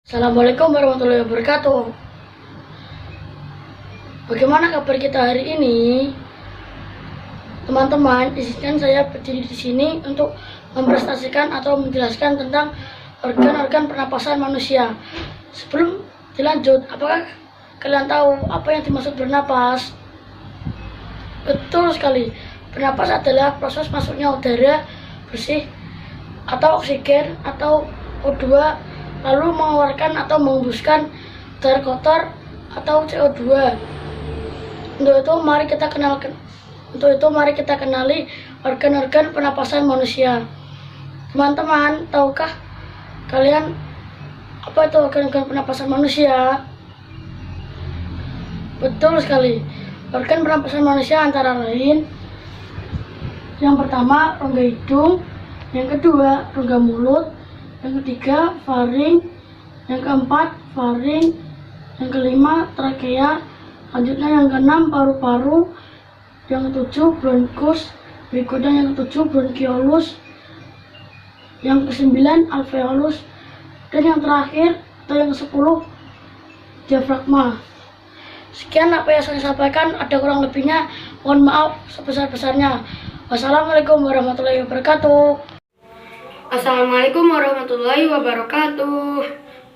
Assalamualaikum warahmatullahi wabarakatuh. Bagaimana kabar kita hari ini? Teman-teman, izinkan saya berdiri di sini untuk mempresentasikan atau menjelaskan tentang organ-organ pernapasan manusia. Sebelum dilanjut, apakah kalian tahu apa yang dimaksud bernapas? Betul sekali. Bernapas adalah proses masuknya udara bersih atau oksigen atau O2 lalu mengeluarkan atau menghembuskan udara kotor atau CO2. Untuk itu mari kita kenali organ-organ pernapasan manusia. Teman-teman, tahukah kalian apa itu organ-organ pernapasan manusia? Betul sekali. Organ pernapasan manusia antara lain: yang pertama, rongga hidung; yang kedua, rongga mulut; yang ketiga, faring; yang keempat, faring; yang kelima, trakea; selanjutnya yang keenam, paru-paru; yang ketujuh, bronkus; berikutnya yang ketujuh, bronkiolus; yang kesembilan, alveolus; dan yang terakhir atau yang ke-10, diafragma. Sekian apa yang saya sampaikan, ada kurang lebihnya mohon maaf sebesar-besarnya. Wassalamualaikum warahmatullahi wabarakatuh. Assalamualaikum warahmatullahi wabarakatuh.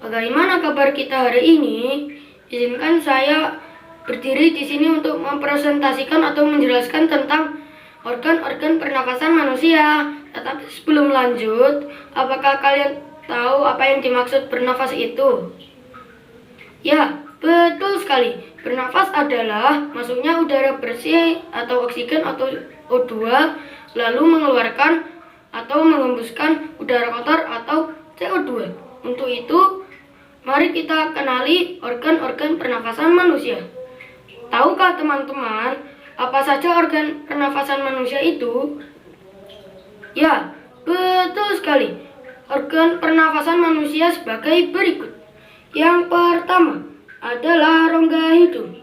Bagaimana kabar kita hari ini? Izinkan saya berdiri di sini untuk mempresentasikan atau menjelaskan tentang organ-organ pernafasan manusia. Tetapi sebelum lanjut, apakah kalian tahu apa yang dimaksud bernafas itu? Ya, betul sekali. Bernafas adalah masuknya udara bersih atau oksigen atau O2 lalu mengeluarkan atau menghembuskan udara kotor atau CO2. Untuk itu, mari kita kenali organ-organ pernafasan manusia. Tahukah teman-teman apa saja organ pernafasan manusia itu? Ya, betul sekali. Organ pernafasan manusia sebagai berikut. Yang pertama adalah rongga hidung.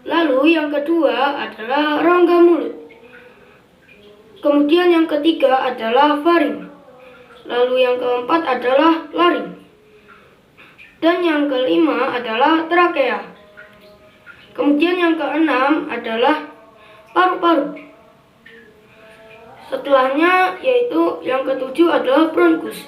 Lalu yang kedua adalah rongga mulut. Kemudian yang ketiga adalah faring. Lalu yang keempat adalah laring. Dan yang kelima adalah trakea. Kemudian yang keenam adalah paru-paru. Setelahnya yaitu yang ketujuh adalah bronkus.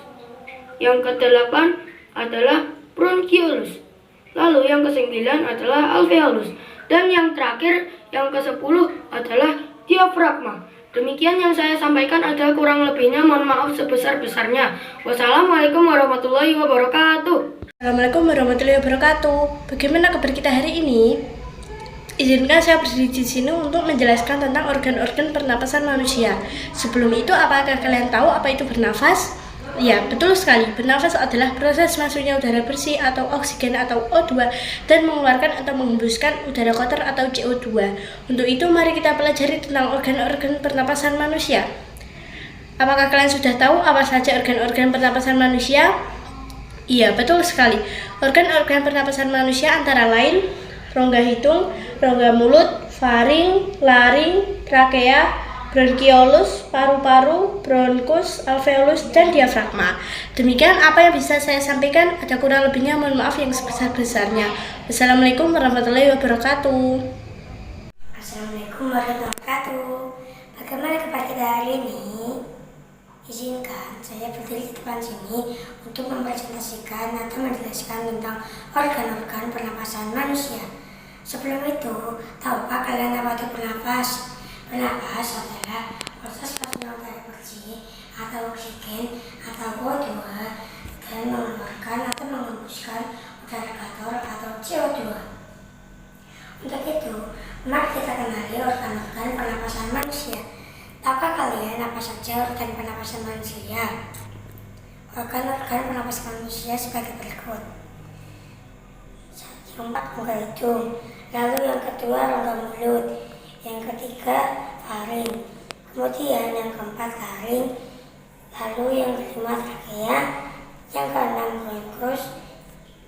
Yang kedelapan adalah bronkiolus. Lalu yang ke-9 adalah alveolus. Dan yang terakhir, yang ke-10 adalah diafragma. Demikian yang saya sampaikan, ada kurang lebihnya mohon maaf sebesar-besarnya. Wassalamualaikum warahmatullahi wabarakatuh. Assalamualaikum warahmatullahi wabarakatuh. Bagaimana kabar kita hari ini? Izinkan saya berdiri di sini untuk menjelaskan tentang organ-organ pernapasan manusia. Sebelum itu, apakah kalian tahu apa itu bernafas? Ya, betul sekali. Bernafas adalah proses masuknya udara bersih atau oksigen atau O2 dan mengeluarkan atau menghembuskan udara kotor atau CO2. Untuk itu, mari kita pelajari tentang organ-organ pernapasan manusia. Apakah kalian sudah tahu apa saja organ-organ pernapasan manusia? Iya, betul sekali. Organ-organ pernapasan manusia antara lain rongga hidung, rongga mulut, faring, laring, trakea, bronkiolus, paru-paru, bronkus, alveolus, dan diafragma. Demikian apa yang bisa saya sampaikan, ada kurang lebihnya mohon maaf yang sebesar-besarnya. Wassalamualaikum warahmatullahi wabarakatuh. Assalamualaikum warahmatullahi wabarakatuh. Bagaimana kabar kita hari ini? Izinkan saya berdiri di depan sini untuk mempresentasikan atau menjelaskan tentang organ-organ pernapasan manusia. Sebelum itu, tahukah kalian apa itu bernafas? Bernafas adalah proses masuknya udara bersih atau oksigen atau O2 dan mengeluarkan atau menghembuskan udara kotor atau CO2. Untuk itu, mari kita kenali organ-organ pernapasan manusia. Tahukah kalian apa saja organ pernapasan manusia? Organ-organ pernapasan manusia sebagai berikut. Yang keempat, rongga hidung. Lalu yang kedua, rongga mulut. Yang ketiga, faring. Kemudian yang keempat, laring. Lalu yang kelima, trakea. Yang keenam, bronkus.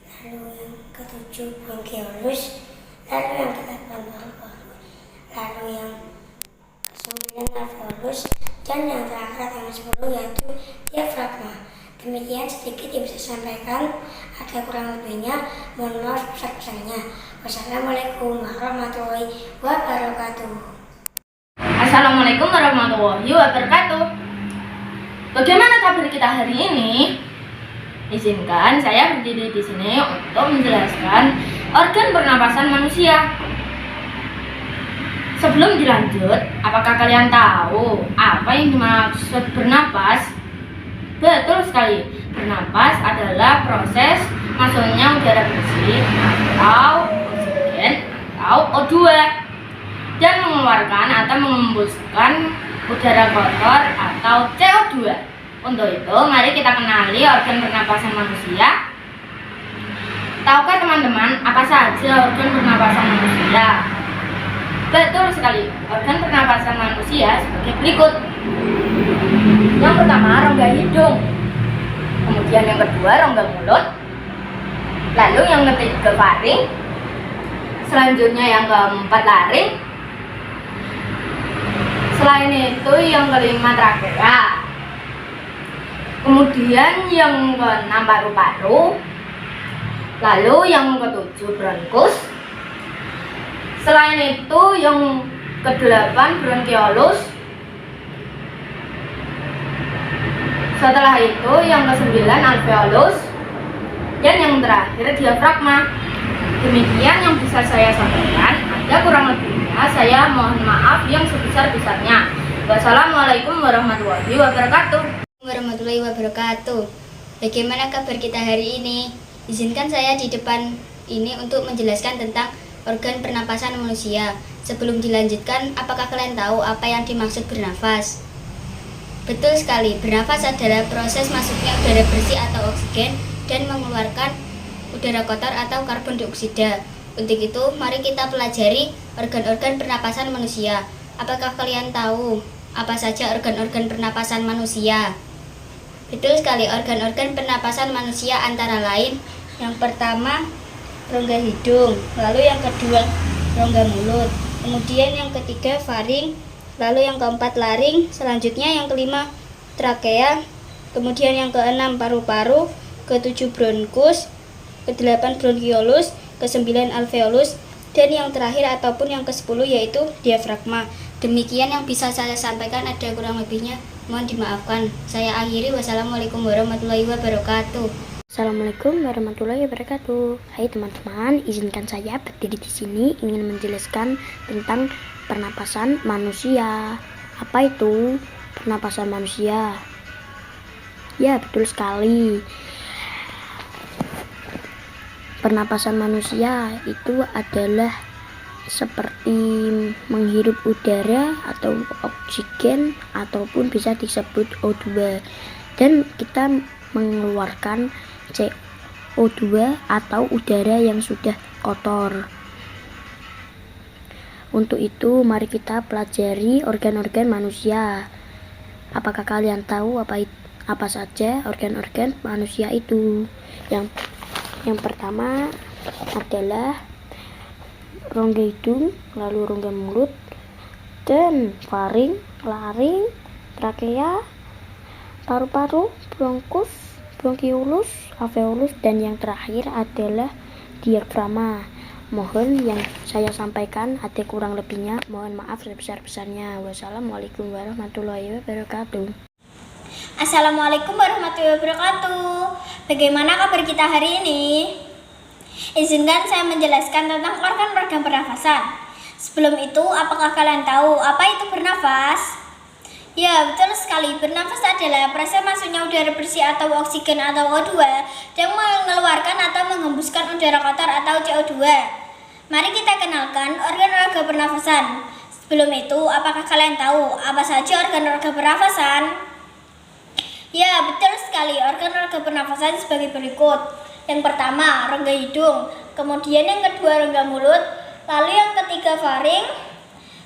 Lalu yang ketujuh, bronkiolus. Lalu yang kedelapan, paru-paru. Lalu yang ke-9, alveolus. Dan yang terakhir yang ke-10 yaitu diafragma. Demikian sedikit yang bisa saya sampaikan, ada kurang lebihnya mohon maaf besar-besarnya. Wassalamualaikum warahmatullahi wabarakatuh. Assalamualaikum warahmatullahi wabarakatuh. Bagaimana kabar kita hari ini? Izinkan saya berdiri di sini untuk menjelaskan organ pernapasan manusia. Sebelum dilanjut, apakah kalian tahu apa yang dimaksud bernapas? Betul sekali, bernapas adalah proses masuknya udara bersih atau oksigen atau O2 dan mengeluarkan atau mengembuskan udara kotor atau CO2. Untuk itu, mari kita kenali organ pernapasan manusia. Tahukah teman-teman apa saja organ pernapasan manusia? Betul sekali, organ pernapasan manusia sebagai berikut. Yang pertama, rongga hidung. Kemudian yang kedua, rongga mulut. Lalu yang ketiga, faring. Selanjutnya yang keempat, laring. Selain itu yang kelima, trakea. Kemudian yang keenam, paru-paru. Lalu yang ketujuh, bronkus. Selain itu yang kedelapan, bronkiolus. Setelah itu yang kesembilan, alveolus. Dan yang terakhir, diafragma. Demikian yang bisa saya sampaikan. Ada kurang lebihnya, saya mohon maaf yang sebesar-besarnya. Wassalamualaikum warahmatullahi wabarakatuh. Warahmatullahi wabarakatuh. Bagaimana kabar kita hari ini? Izinkan saya di depan ini untuk menjelaskan tentang organ pernapasan manusia. Sebelum dilanjutkan, apakah kalian tahu apa yang dimaksud bernafas? Betul sekali, bernafas adalah proses masuknya udara bersih atau oksigen dan mengeluarkan udara kotor atau karbon dioksida. Untuk itu, mari kita pelajari organ-organ pernapasan manusia. Apakah kalian tahu apa saja organ-organ pernapasan manusia? Betul sekali, organ-organ pernapasan manusia antara lain yang pertama, rongga hidung, lalu yang kedua, rongga mulut, kemudian yang ketiga, faring, lalu yang keempat, laring, selanjutnya yang kelima, trakea, kemudian yang keenam, paru-paru, ketujuh, bronkus, kedelapan, bronkiolus, kesembilan, alveolus, dan yang terakhir ataupun yang ke-10 yaitu diafragma. Demikian yang bisa saya sampaikan, ada kurang lebihnya mohon dimaafkan. Saya akhiri, wassalamualaikum warahmatullahi wabarakatuh. Assalamualaikum warahmatullahi wabarakatuh. Hai teman-teman, izinkan saya berdiri di sini ingin menjelaskan tentang pernapasan manusia. Apa itu pernapasan manusia? Ya, betul sekali. Pernapasan manusia itu adalah seperti menghirup udara atau oksigen ataupun bisa disebut O2, dan kita mengeluarkan CO2 atau udara yang sudah kotor. Untuk itu mari kita pelajari organ-organ manusia. Apakah kalian tahu apa saja organ-organ manusia itu? Yang pertama adalah rongga hidung, lalu rongga mulut, dan faring, laring, trakea, paru-paru, bronkus, bronkiolus, alveolus, dan yang terakhir adalah diafragma. Mohon yang saya sampaikan ada kurang lebihnya, mohon maaf sebesar-besarnya. Wassalamualaikum warahmatullahi wabarakatuh. Assalamualaikum warahmatullahi wabarakatuh. Bagaimana kabar kita hari ini? Izinkan saya menjelaskan tentang organ-organ pernafasan. Sebelum itu, apakah kalian tahu apa itu bernafas? Ya, betul sekali. Bernafas adalah proses masuknya udara bersih atau oksigen atau O2 dan mengeluarkan atau menghembuskan udara kotor atau CO2. Mari kita kenalkan organ-organ pernafasan. Sebelum itu, apakah kalian tahu apa saja organ-organ pernafasan? Ya, betul sekali. Organ-organ pernafasan sebagai berikut. Yang pertama, rongga hidung, kemudian yang kedua, rongga mulut, lalu yang ketiga, faring,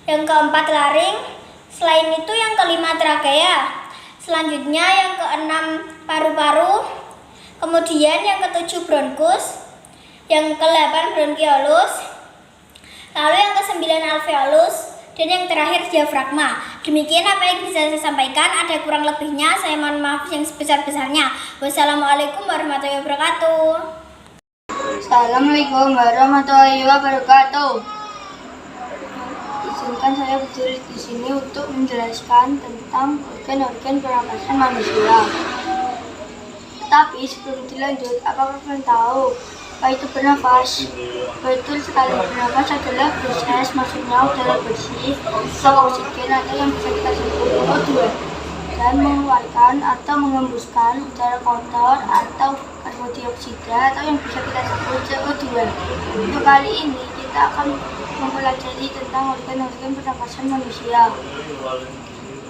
yang keempat, laring, selain itu yang kelima, trakea, selanjutnya yang keenam, paru-paru, kemudian yang ketujuh, bronkus, yang ke-8, bronkiolus, lalu yang ke-9, alveolus, dan yang terakhir diafragma. Demikian apa yang bisa saya sampaikan, ada kurang lebihnya saya mohon maaf yang sebesar-besarnya. Wassalamualaikum warahmatullahi wabarakatuh. Assalamualaikum warahmatullahi wabarakatuh. Izinkan saya berdiri di sini untuk menjelaskan tentang organ-organ pernapasan manusia. Tetapi sebelum dilanjut, apakah kalian tahu apa itu bernafas? Betul sekali, bernafas adalah proses masuknya udara bersih atau oksigen atau yang bisa kita sebut O2 dan mengeluarkan atau mengembuskan udara kotor atau karbon dioksida atau yang bisa kita sebut CO2. Untuk kali ini kita akan mempelajari tentang organ-organ pernapasan manusia.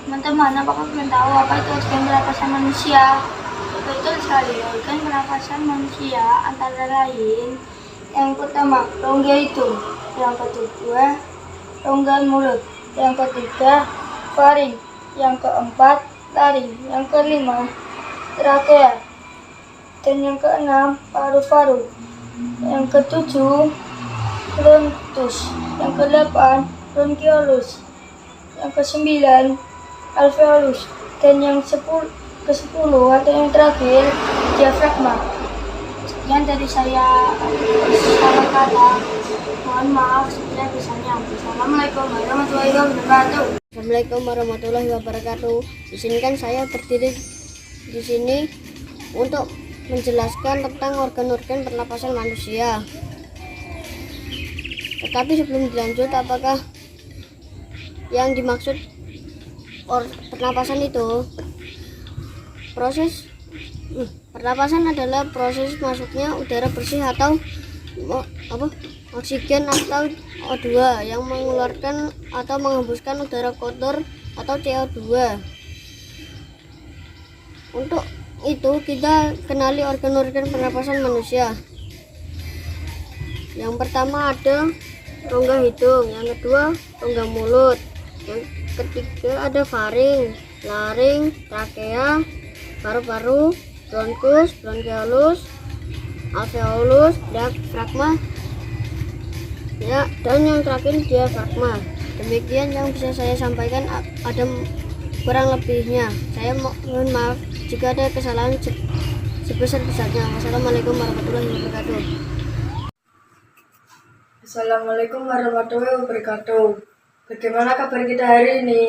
Teman-teman, apakah kalian tahu apa itu organ pernapasan manusia? Betul sekali, organ pernapasan manusia antara lain yang pertama rongga hidung, yang kedua rongga mulut, yang ketiga faring, yang keempat laring, yang kelima trakea, dan yang keenam paru-paru, yang ketujuh bronkus, yang kedelapan bronkiolus, yang kesembilan alveolus, dan yang ke-10 atau yang terakhir diafragma. Sekian dari saya, salah kata, mohon maaf sebesar-besarnya. Assalamualaikum warahmatullahi wabarakatuh. Assalamualaikum warahmatullahi wabarakatuh. Izinkan saya berdiri di sini untuk menjelaskan tentang organ-organ pernapasan manusia. Tetapi sebelum dilanjut, apakah yang dimaksud pernapasan itu? Proses pernapasan adalah proses masuknya udara bersih atau oksigen atau O2 yang mengeluarkan atau menghembuskan udara kotor atau CO2. Untuk itu kita kenali organ-organ pernapasan manusia. Yang pertama ada rongga hidung, yang kedua rongga mulut, yang ketiga ada faring, laring, trakea, paru-paru, bronkus, bronkiolus, alveolus, diafragma, ya, dan yang terakhir diafragma. Demikian yang bisa saya sampaikan, ada kurang lebihnya. Saya mohon maaf jika ada kesalahan sebesar-besarnya. Wassalamualaikum warahmatullahi wabarakatuh. Assalamualaikum warahmatullahi wabarakatuh. Bagaimana kabar kita hari ini?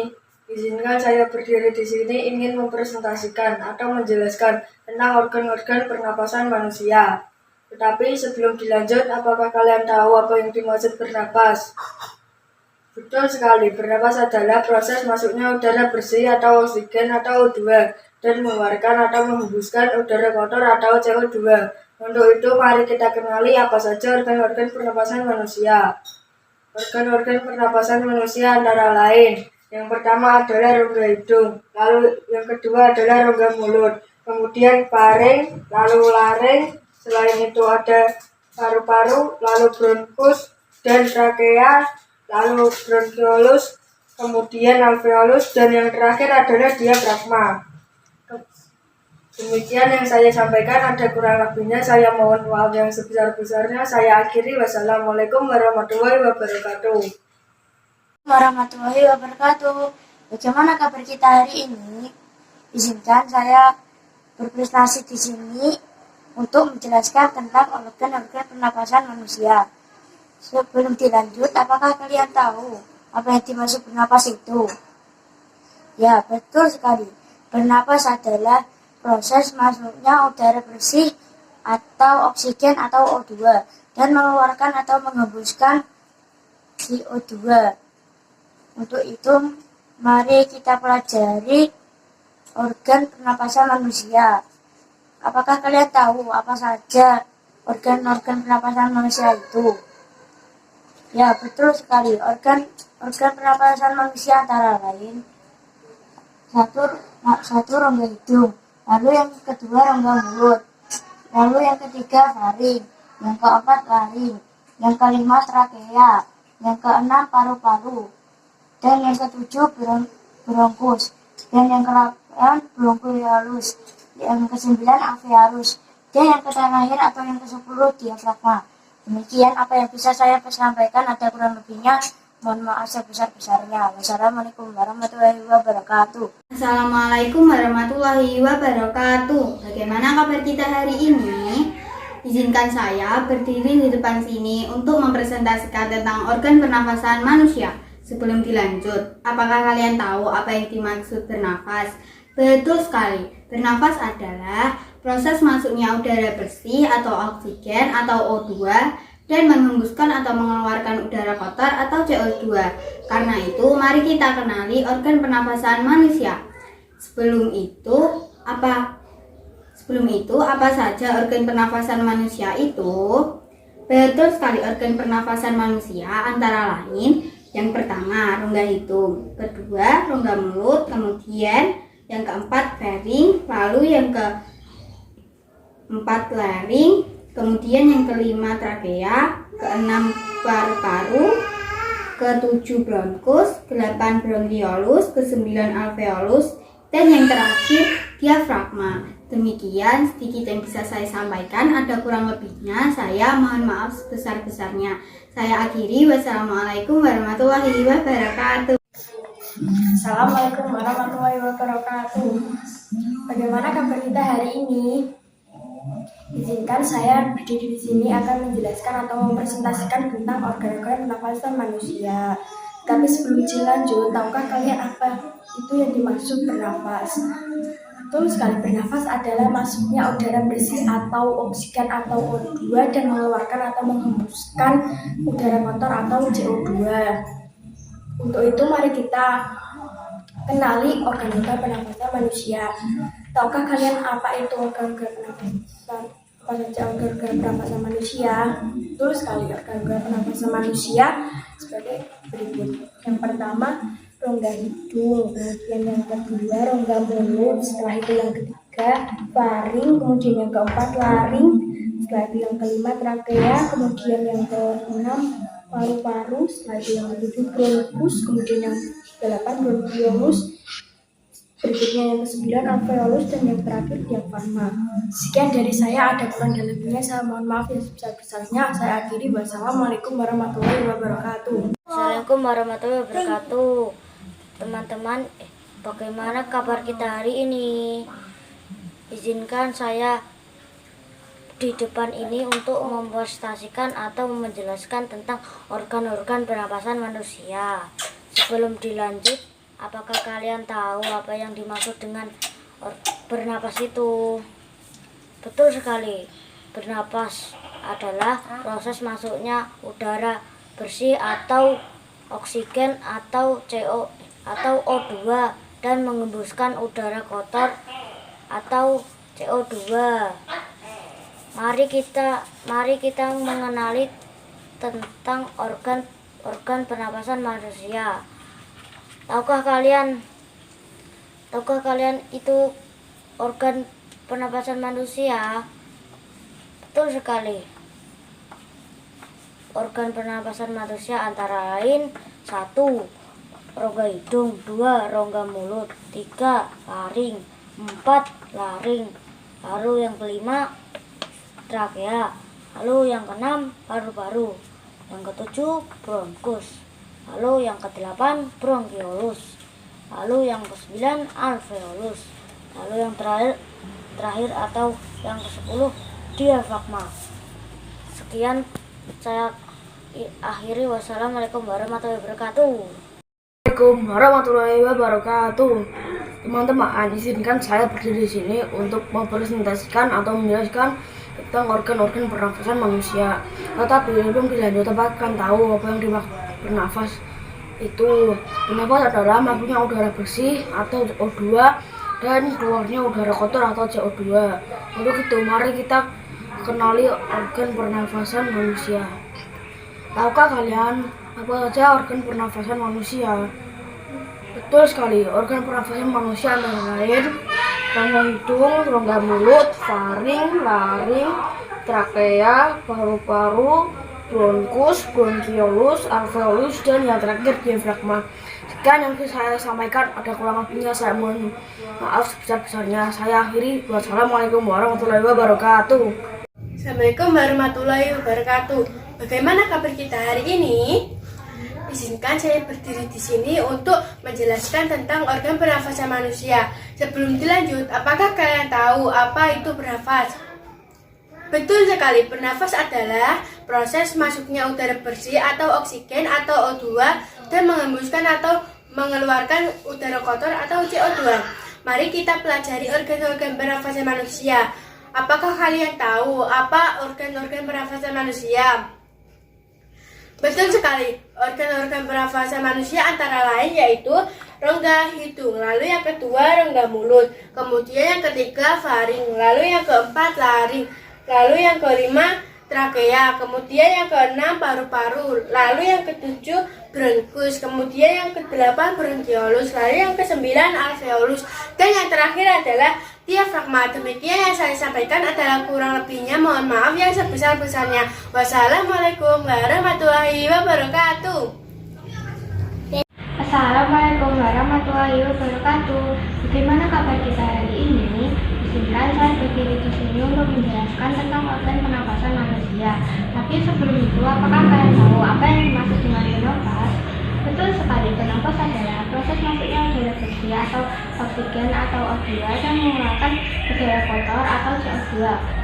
Izinkan saya berdiri di sini ingin mempresentasikan atau menjelaskan tentang organ-organ pernapasan manusia. Tetapi sebelum dilanjut, apakah kalian tahu apa yang dimaksud bernapas? Betul sekali, bernapas adalah proses masuknya udara bersih atau oksigen atau O2 dan mengeluarkan atau menghembuskan udara kotor atau CO2. Untuk itu, mari kita kenali apa saja organ-organ pernapasan manusia. Organ-organ pernapasan manusia antara lain, yang pertama adalah rongga hidung, lalu yang kedua adalah rongga mulut, kemudian faring, lalu laring, selain itu ada paru-paru, lalu bronkus dan trakea, lalu bronkiolus, kemudian alveolus, dan yang terakhir adalah diafragma. Demikian yang saya sampaikan, ada kurang lebihnya saya mohon maaf yang sebesar-besarnya. Saya akhiri, wassalamualaikum warahmatullahi wabarakatuh. Warahmatullahi wabarakatuh. Bagaimana kabar kita hari ini? Izinkan saya berprestasi di sini untuk menjelaskan tentang organ-organ pernapasan manusia. Sebelum dilanjut, apakah kalian tahu apa yang dimaksud bernapas itu? Ya, betul sekali. Bernapas adalah proses masuknya udara bersih atau oksigen atau O2 dan mengeluarkan atau menghembuskan CO2. Untuk itu, mari kita pelajari organ pernapasan manusia. Apakah kalian tahu apa saja organ-organ pernapasan manusia itu? Ya, betul sekali. Organ pernapasan manusia antara lain satu rongga hidung, lalu yang kedua rongga mulut, lalu yang ketiga faring, yang keempat laring, yang kelima trakea, yang keenam paru-paru, dan yang ketujuh bronkus, dan yang ke-8 bronkiolus, yang ke-9 alveolus, dan yang terakhir atau yang ke-10 diafragma. Demikian apa yang bisa saya sampaikan, ada kurang lebihnya. Mohon maaf sebesar-besarnya. Wassalamualaikum warahmatullahi wabarakatuh. Assalamualaikum warahmatullahi wabarakatuh. Bagaimana kabar kita hari ini? Izinkan saya berdiri di depan sini untuk mempresentasikan tentang organ pernafasan manusia. Sebelum dilanjut, apakah kalian tahu apa yang dimaksud bernafas? Betul sekali, bernafas adalah proses masuknya udara bersih atau oksigen atau O2 dan menghembuskan atau mengeluarkan udara kotor atau CO2. Karena itu, mari kita kenali organ pernafasan manusia. Sebelum itu, apa saja organ pernafasan manusia itu? Betul sekali, organ pernafasan manusia antara lain yang pertama rongga hidung, kedua rongga mulut, kemudian yang keempat faring, lalu yang keempat laring, kemudian yang kelima trachea, keenam paru-paru, ketujuh bronkus, ke-8 bronkiolus, ke-9 alveolus, dan yang terakhir diafragma. Demikian sedikit yang bisa saya sampaikan, ada kurang lebihnya saya mohon maaf sebesar-besarnya. Saya akhiri, wassalamualaikum warahmatullahi wabarakatuh. Assalamualaikum warahmatullahi wabarakatuh. Bagaimana kabar kita hari ini? Izinkan saya berdiri di sini akan menjelaskan atau mempresentasikan tentang organ-organ pernafasan manusia. Tapi sebelum lanjut, tahukah kalian apa itu yang dimaksud bernafas? Betul sekali, bernafas adalah masuknya udara bersih atau oksigen atau O2 dan mengeluarkan atau menghembuskan udara kotor atau CO2. Untuk itu mari kita kenali organ-organ pernafasan manusia. Tahukah kalian apa itu organ-organ pernafasan? Apa saja organ-organ pernafasan manusia? Betul sekali, organ-organ pernafasan manusia sebagai berikut. Yang pertama, rongga hidung, kemudian yang kedua rongga mulut, setelah itu yang ketiga faring, kemudian yang keempat laring, setelah itu yang kelima trachea, kemudian yang keenam paru-paru, setelah itu yang ketujuh bronkus, kemudian yang ke-8 bronkiolus, berikutnya yang ke-9 alveolus, dan yang terakhir diafragma. Sekian dari saya, ada kurang dan lebihnya saya mohon maaf yang sebesar-besarnya. Saya akhiri, wassalamualaikum warahmatullahi wabarakatuh. Assalamualaikum warahmatullahi wabarakatuh. Teman-teman, bagaimana kabar kita hari ini? Izinkan saya di depan ini untuk mempresentasikan atau menjelaskan tentang organ-organ pernapasan manusia. Sebelum dilanjut, apakah kalian tahu apa yang dimaksud dengan bernapas itu? Betul sekali, bernapas adalah proses masuknya udara bersih atau oksigen atau O2 dan menghembuskan udara kotor atau CO2. Mari kita mengenali tentang organ pernapasan manusia. Tahukah kalian itu organ pernapasan manusia? Betul sekali. Organ pernapasan manusia antara lain 1. Rongga hidung, 2. Rongga mulut, 3. Faring, 4. Laring, lalu yang kelima trachea, lalu yang keenam paru-paru, yang ketujuh bronkus, lalu yang ke-8 bronkiolus, lalu yang ke-9 alveolus, lalu yang terakhir atau yang ke-10 diafragma. Sekian saya akhiri, wassalamualaikum warahmatullahi wabarakatuh. Assalamualaikum warahmatullahi wabarakatuh. Teman-teman, izinkan saya berdiri di sini untuk mempresentasikan atau menjelaskan tentang organ-organ pernafasan manusia. Tetapi sebelum dilanjut, kan tahu apa yang dimaksud bernafas itu? Bernafas adalah masuknya udara bersih atau O2 dan keluarnya udara kotor atau CO2. Untuk itu, mari kita kenali organ pernafasan manusia. Tahukah kalian apa saja organ pernafasan manusia? Betul sekali, organ pernafasan manusia antara lain rongga hidung, rongga mulut, faring, laring, trachea, paru-paru, bronkus, bronkiolus, alveolus, dan yang terakhir diafragma. Sekian yang saya sampaikan, ada kurang lebihnya saya mohon maaf sebesar-besarnya. Saya akhiri, wassalamualaikum warahmatullahi wabarakatuh. Assalamualaikum warahmatullahi wabarakatuh. Bagaimana kabar kita hari ini? Izinkan saya berdiri di sini untuk menjelaskan tentang organ pernafasan manusia. Sebelum dilanjut, apakah kalian tahu apa itu bernafas? Betul sekali, bernafas adalah proses masuknya udara bersih atau oksigen atau O2 dan mengembuskan atau mengeluarkan udara kotor atau CO2. Mari kita pelajari organ-organ pernafasan manusia. Apakah kalian tahu apa organ-organ pernafasan manusia? Betul sekali, organ-organ pernafasan manusia antara lain yaitu rongga hidung, lalu yang kedua rongga mulut, kemudian yang ketiga faring, lalu yang keempat laring, lalu yang kelima trakea, kemudian yang keenam paru-paru, lalu yang ketujuh bronkus, kemudian yang kedelapan bronkiolus, lalu yang kesembilan alveolus, dan yang terakhir adalah diafragma. Demikian yang saya sampaikan adalah kurang lebihnya. Mohon maaf yang sebesar-besarnya. Wassalamualaikum warahmatullahi wabarakatuh. Assalamualaikum warahmatullahi wabarakatuh. Bagaimana kabar kita hari ini? Izinkan saya berdiri di sini untuk menjelaskan tentang organ pernapasan manusia. Tapi sebelum itu, apakah kalian tahu apa yang dimaksud dengan bernafas? Betul sekali, bernafas adalah proses masuknya udara bersih atau oksigen atau O2 dan mengeluarkan udara kotor atau CO2.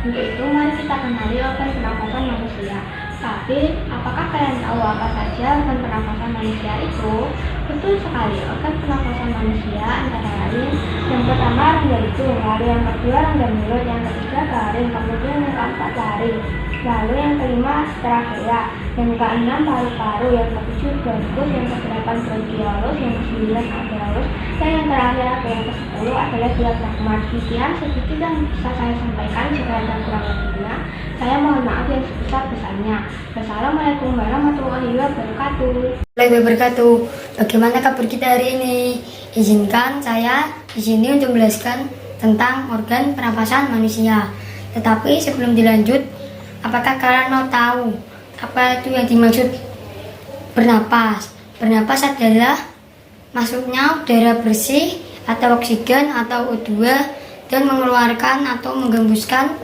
Untuk itu, mari kita kenali organ pernapasan manusia. Tapi, apakah kalian tahu apa saja organ pernapasan manusia itu? Betul sekali, organ pernapasan manusia antara lain yang pertama rongga hidung, lalu yang kedua rongga mulut, yang ketiga laring, kemudian yang keempat laring, lalu yang kelima trakea, yang keenam paru-paru, yang ketujuh bronkus, yang kedelapan bronkiolus, yang kesembilan alveolus, dan yang terakhir atau yang ke-10 adalah diafragma. Demikian sedikit yang bisa saya sampaikan. Jika ada kurang lebihnya, saya mohon maaf yang sebesar-besarnya. Wassalamualaikum warahmatullahi wabarakatuh. Bagaimana kabar kita hari ini? Izinkan saya di sini untuk menjelaskan tentang organ pernapasan manusia. Tetapi sebelum dilanjut, apakah kalian mau tahu apa itu yang dimaksud bernapas? Bernapas adalah masuknya udara bersih atau oksigen atau O2 dan mengeluarkan atau menggembuskan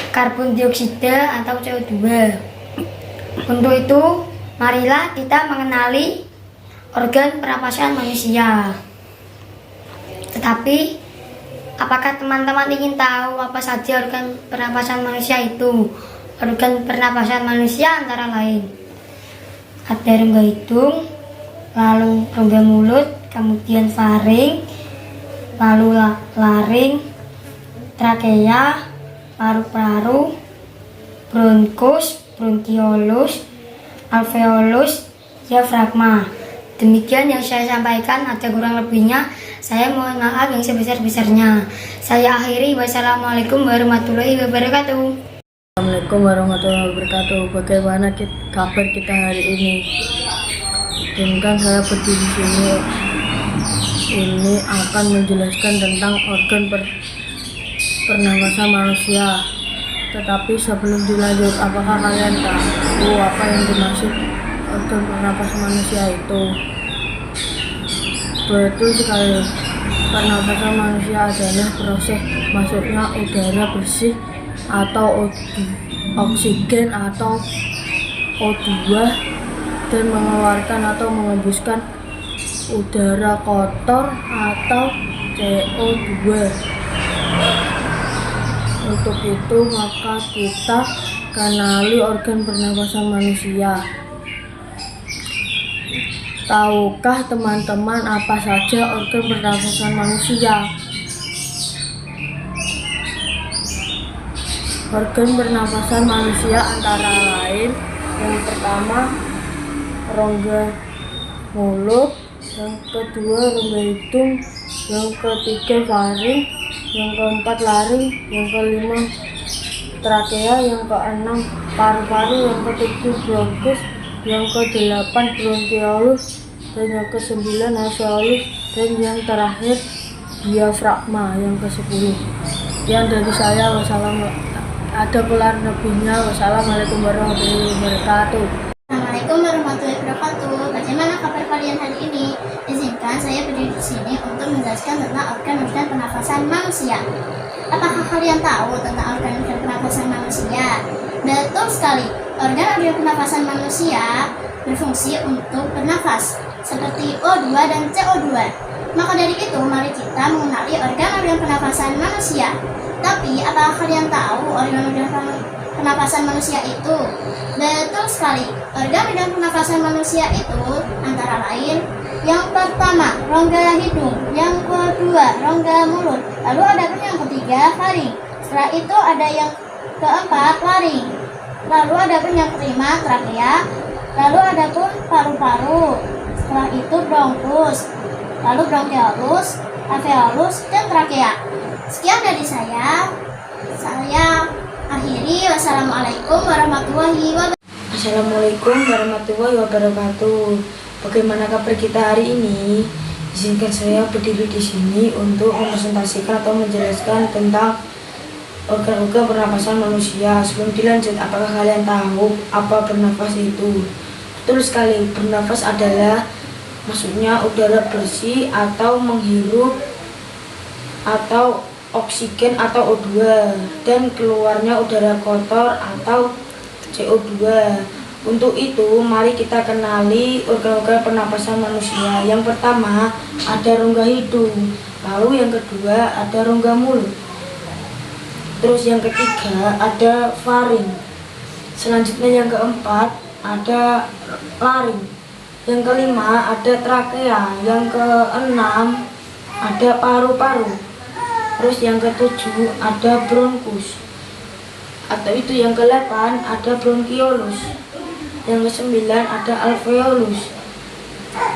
karbon dioksida atau CO2. Untuk itu, marilah kita mengenali organ pernapasan manusia. Tetapi, apakah teman-teman ingin tahu apa saja organ pernapasan manusia itu? Organ pernapasan manusia antara lain ada rongga hidung, lalu rongga mulut, kemudian faring, lalu laring, trakea, paru-paru, bronkus, bronkiolus, alveolus, diafragma. Demikian yang saya sampaikan, ada kurang lebihnya. Saya mohon maaf yang sebesar-besarnya. Saya akhiri. Wassalamualaikum warahmatullahi wabarakatuh. Assalamualaikum warahmatullahi wabarakatuh. Bagaimana kabar kita hari ini? Izinkan saya berdiri di sini. Ini akan menjelaskan tentang organ pernapasan manusia. Tetapi sebelum dilanjut, apakah kalian tahu apa yang dimaksud organ pernapasan manusia itu? Betul sekali, pernapasan manusia adalah proses masuknya udara bersih atau oksigen atau O2 dan mengeluarkan atau mengembuskan udara kotor atau CO2. Untuk itu maka kita kenali organ pernapasan manusia. Tahukah teman-teman apa saja organ pernapasan manusia? Organ pernapasan manusia antara lain yang pertama rongga mulut, yang kedua rongga hidung, yang ketiga faring, yang keempat laring, yang kelima trakea, yang keenam paru-paru, yang ketujuh bronkus, yang kedelapan bronkiolus, dan yang ke-9 alveolus, dan yang terakhir diafragma yang ke-10. Sekian dari saya. Ada kurang lebihnya. Wassalamualaikum warahmatullahi wabarakatuh. Assalamualaikum warahmatullahi wabarakatuh. Bagaimana kabar kalian hari ini? Izinkan saya berdiri di sini untuk menjelaskan tentang organ-organ pernafasan manusia. Apakah kalian tahu tentang organ-organ pernafasan manusia? Betul sekali. Organ-organ pernafasan manusia berfungsi untuk bernafas, seperti O2 dan CO2. Maka dari itu, mari kita mengenali organ-organ pernapasan manusia. Tapi, apakah kalian tahu organ-organ pernapasan manusia itu? Betul sekali, organ-organ pernapasan manusia itu antara lain yang pertama, rongga hidung, yang kedua, rongga mulut, lalu ada pun yang ketiga, faring. Setelah itu ada yang keempat, laring, lalu ada pun yang kelima, trakea, lalu ada pun paru-paru, setelah itu bronkus, lalu bronkiolus, alveolus, dan trakea. Sekian dari saya akhiri. Wassalamualaikum warahmatullahi wabarakatuh. Assalamualaikum warahmatullahi wabarakatuh. Bagaimana kabar kita hari ini? Izinkan saya berdiri di sini untuk mempresentasikan atau menjelaskan tentang organ-organ pernapasan manusia. Sebelum dilanjut, apakah kalian tahu apa bernafas itu? Betul sekali, bernafas adalah maksudnya udara bersih atau menghirup atau oksigen atau O2 dan keluarnya udara kotor atau CO2. Untuk itu, mari kita kenali organ-organ pernapasan manusia. Yang pertama, ada rongga hidung, lalu yang kedua ada rongga mulut. Terus yang ketiga ada faring. Selanjutnya yang keempat ada laring. Yang kelima ada trakea. Yang keenam ada paru-paru. Terus yang ketujuh ada bronkus. Atau itu yang ke-8 ada bronkiolus. Yang ke-9 ada alveolus.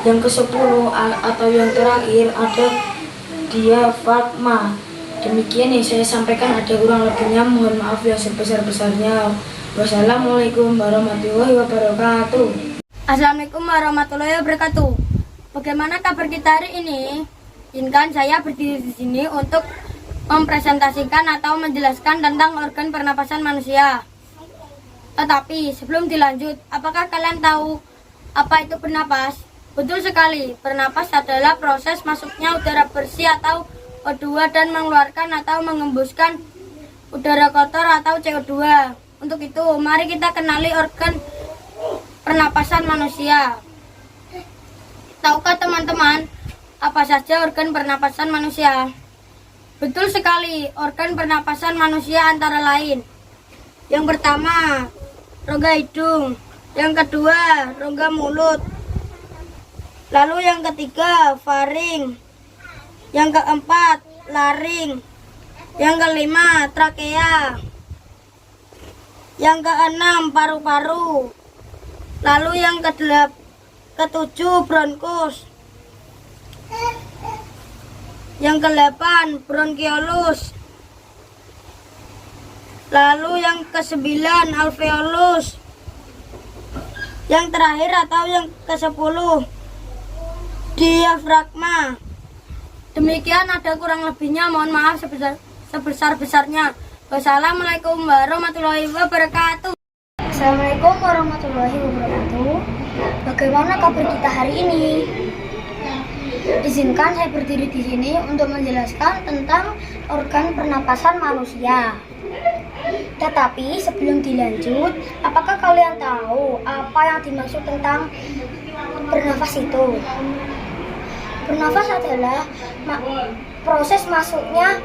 Yang ke-10 atau yang terakhir ada diafragma. Demikian yang saya sampaikan, ada kurang lebihnya mohon maaf yang sebesar-besarnya. Wassalamualaikum warahmatullahi wabarakatuh. Assalamualaikum warahmatullahi wabarakatuh. Bagaimana kabar kita hari ini? Izinkan saya berdiri di sini untuk mempresentasikan atau menjelaskan tentang organ pernapasan manusia. Tetapi sebelum dilanjut, apakah kalian tahu apa itu bernapas? Betul sekali, bernapas adalah proses masuknya udara bersih atau O2 dan mengeluarkan atau mengembuskan udara kotor atau CO2. Untuk itu, mari kita kenali organ pernapasan manusia. Tahukah teman-teman apa saja organ pernapasan manusia? Betul sekali, organ pernapasan manusia antara lain. Yang pertama, rongga hidung. Yang kedua, rongga mulut. Lalu yang ketiga, faring. Yang keempat, laring. Yang kelima, trakea. Yang keenam, paru-paru. Lalu yang ketujuh, bronkus. Yang ke-8 bronkiolus. Lalu yang ke-9 alveolus. Yang terakhir atau yang ke-10 diafragma. Demikian, ada kurang lebihnya mohon maaf sebesar-besarnya. Wassalamualaikum warahmatullahi wabarakatuh. Assalamualaikum warahmatullahi wabarakatuh. Bagaimana kabar kita hari ini? Izinkan saya berdiri di sini untuk menjelaskan tentang organ pernapasan manusia. Tetapi sebelum dilanjut, apakah kalian tahu apa yang dimaksud tentang bernafas itu? Bernafas adalah proses masuknya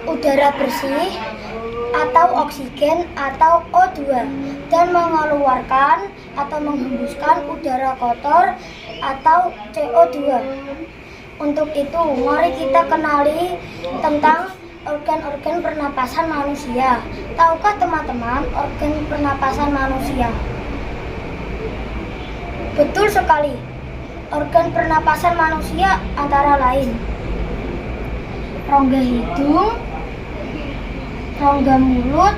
udara bersih atau oksigen atau O2 dan mengeluarkan atau menghembuskan udara kotor atau CO2. Untuk itu, mari kita kenali tentang organ-organ pernapasan manusia. Tahukah teman-teman organ pernapasan manusia? Betul sekali, organ pernapasan manusia antara lain rongga hidung, rongga mulut,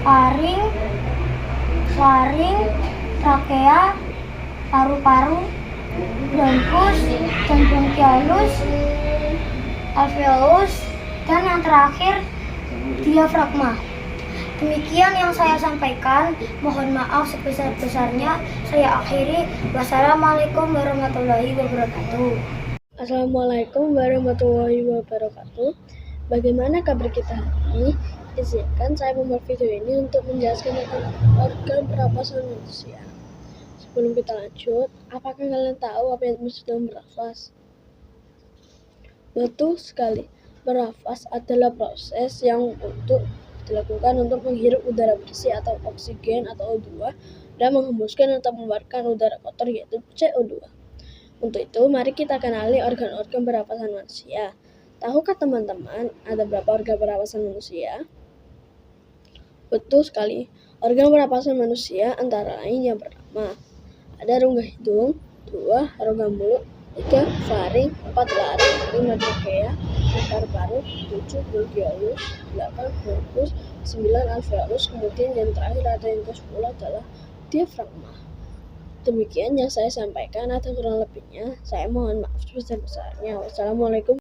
faring, laring, trakea, paru-paru, bronkus, dan bronkiolus, alveolus, dan yang terakhir diafragma. Demikian yang saya sampaikan, mohon maaf sebesar-besarnya. Saya akhiri. Wassalamualaikum warahmatullahi wabarakatuh. Assalamualaikum warahmatullahi wabarakatuh. Bagaimana kabar kita hari ini? Izinkan saya membuat video ini untuk menjelaskan tentang organ pernapasan manusia. Sebelum kita lanjut, apakah kalian tahu apa yang dimaksud dengan bernafas? Betul sekali. Bernafas adalah proses yang dilakukan untuk menghirup udara bersih atau oksigen atau O2 dan menghembuskan atau mengeluarkan udara kotor yaitu CO2. Untuk itu, mari kita kenali organ-organ pernapasan manusia. Tahukah teman-teman ada berapa organ pernapasan manusia? Betul sekali. Organ pernapasan manusia antara lain yang pertama, ada rongga hidung, 2. rongga mulut, 3. faring, 4. laring, 5. trachea, 6. paru-paru, 7. bronkiolus, 8. bronkus, 9. alveolus, kemudian yang terakhir ada yang ke-10 adalah diafragma. Demikian yang saya sampaikan, ada kurang lebihnya saya mohon maaf sebesar-besarnya. Wassalamualaikum.